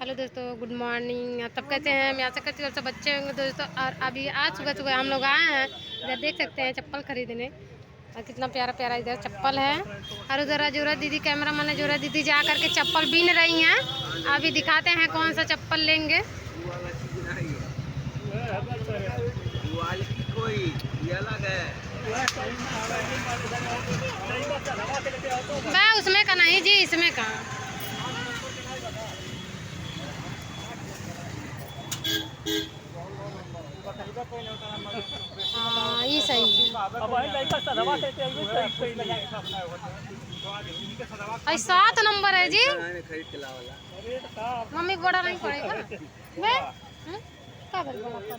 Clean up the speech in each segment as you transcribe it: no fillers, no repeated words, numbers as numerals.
Hello दोस्तों, good morning. आप सब कैसे हैं? मैं आशा करती हूँ सब अच्छे होंगे दोस्तों। और अभी आज सुबह सुबह हम लोग आए हैं, इधर देख सकते हैं चप्पल खरीदने। और कितना प्यारा प्यारा इधर चप्पल है। और उधर जोरा दीदी, कैमरा मैन जोरा दीदी जा करके चप्पल बीन रही हैं। अभी दिखाते हैं कौन सा चप्पल लेंगे। वह उसमें का नहीं जी, इसमें का। हाँ, ये सही है। 7 नंबर है जी। मम्मी बड़ा नहीं पड़ेगा क्या बड़ा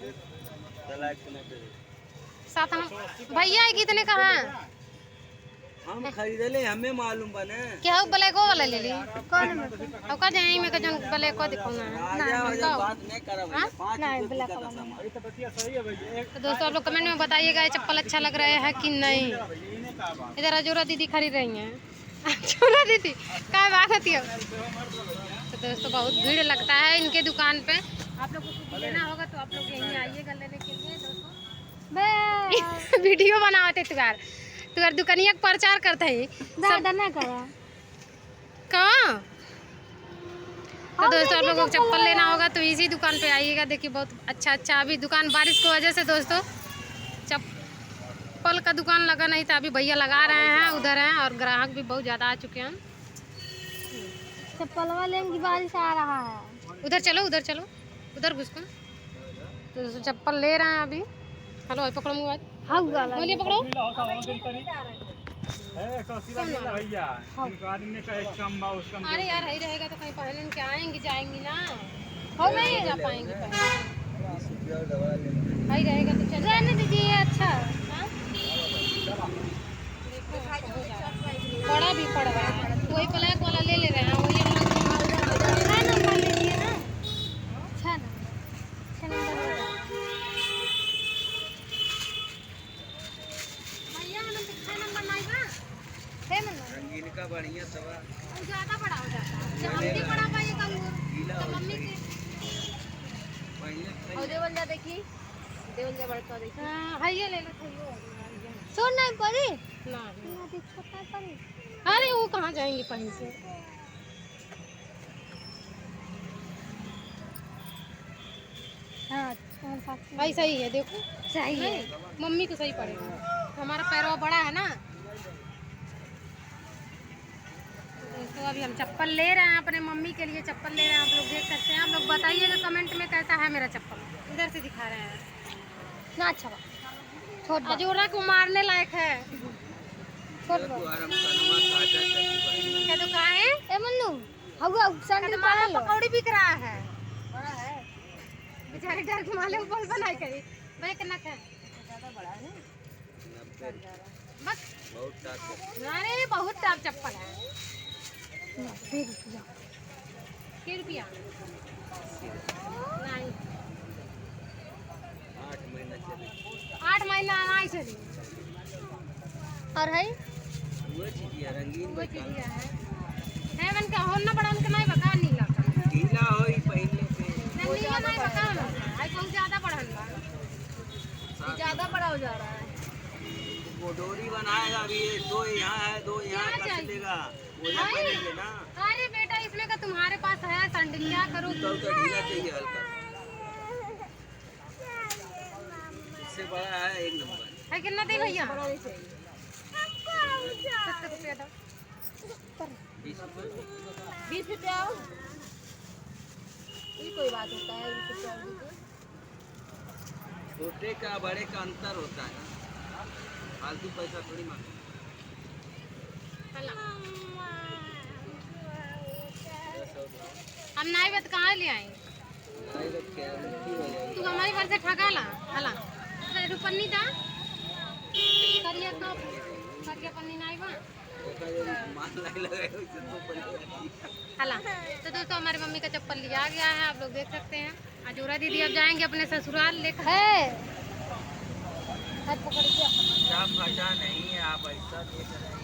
7 नंबर भैया कितने का है? हम खरीद ले, हमें मालूम बने क्या ब्लैक वाला ले ली। कौन और का जाए में का जो ब्लैक को दिखाना है ना बात नहीं करब। नहीं ब्लैक वाला। तो दोस्तों आप लोग कमेंट में बताइएगा ये चप्पल अच्छा लग रहा है कि नहीं। इधर अजोरा दीदी खरीद रही हैं। अजोरा दीदी क्या बात होती है। तो दोस्तों बहुत भीड़ लगता है इनके दुकान पे। आप लोग को कुछ लेना होगा तो आप लोग यहीं आइएगा लेने के लिए दोस्तों। वीडियो बनाते तुगार दुकानिया का प्रचार करते ही कहाँ। तो दोस्तों आप लोगों को चप्पल लेना होगा तो इसी दुकान पे आइएगा। देखिए बहुत अच्छा अच्छा अभी दुकान बारिश की वजह से दोस्तों चप्पल का दुकान लगा नहीं था। अभी भैया लगा रहे हैं, उधर हैं। और ग्राहक भी बहुत ज़्यादा आ चुके हैं। चप्पल वाले की बारिश आ रहा है। उधर चलो उधर घुस कर। तो दोस्तों चप्पल ले रहे हैं अभी। हेलो पकड़ो मोबाइल। हाँ बोलिए पकड़ो। अरे यार ही रहेगा तो कहीं पहन के आएंगी जाएंगी ना। हो नहीं जा पाएंगे भाई रहेगा तो चल जाने दीजिए। अच्छा बड़ा भी पड़ रहा है। वही ब्लैक वाला ले रहे हैं। वही छह नंबर लीजिए ना। 6 नंबर भैया हम 6 नंबर नहीं बा। 6 नंबर रंगीन का बढ़िया सवा ज्यादा बड़ा हो जाता है। जब हम भी बड़ा पाए कंगूर तो मम्मी के पहले और देवल जा देखी। देवल जा बड़का देखी। हां भैया ले लो भैया। छोड़ नहीं पड़ी ना छोटा पड़ी। अरे वो कहाँ जाएंगे कहीं से। हाँ भाई सही है देखो। सही है। मम्मी को सही पड़ेगा। हमारा पैरवा बड़ा है ना। तो अभी हम चप्पल ले रहे हैं अपने मम्मी के लिए। चप्पल ले रहे हैं, आप लोग देख सकते हैं। आप लोग बताइएगा कमेंट में कैसा है मेरा चप्पल। इधर से दिखा रहे हैं ना। अच्छा छोड़ अजोरा को मारने लायक है। छोड़ क्या दुकान है? ए मन्नू हवा सैंडल माला पहन लो। पकौड़ी बिक रहा है। बड़ा है बेचारे डर के माले बोल बनाई करी। भाई कितना है? ज्यादा बड़ा है ना। बस बहुत टाइट अरे बहुत टाप चप्पल है। फिर जा क्या रुपया? नहीं 8 महीना चले 8 महीना नहीं चली। और है वो चीज है रंगीन वो चीज है मन का होना बड़ा उनका नहीं बता नीला का। ढीला होई पहले से नीला नहीं बता ना। आई बहुत ज्यादा बढ़न बा। ज्यादा बड़ा हो जा रहा है। वो डोरी बनाएगा। अभी ये 2 यहाँ है 2 यहाँ क्या कस देगा। वो चाहिए? ना पहनेंगे ना अरे बेटा इसमें का तुम्हारे पास है सैंडल, क्या करो। तो ढीला चाहिए हल्का। इससे बड़ा है 1 नंबर। है कितना दे भैया? 70 रुपया दो। 20 रुपया। ये कोई बात होता है 20 रुपया। छोटे का बड़े का अंतर होता है ना। फालतू पैसा थोड़ी मांगते। हम नहीं बत कहाँ ले आए? तू हमारी घर से ठगा ला हला रुपन्नी दा करिया तो करिया पन्नी नहीं बा हला। तो दोस्तों हमारी मम्मी का चप्पल लिया गया है, आप लोग देख सकते हैं। अजोरा दीदी अब जाएंगे अपने ससुराल लेकर। है हाथ पकड़ के नहीं है आप ऐसा देख रहे हैं।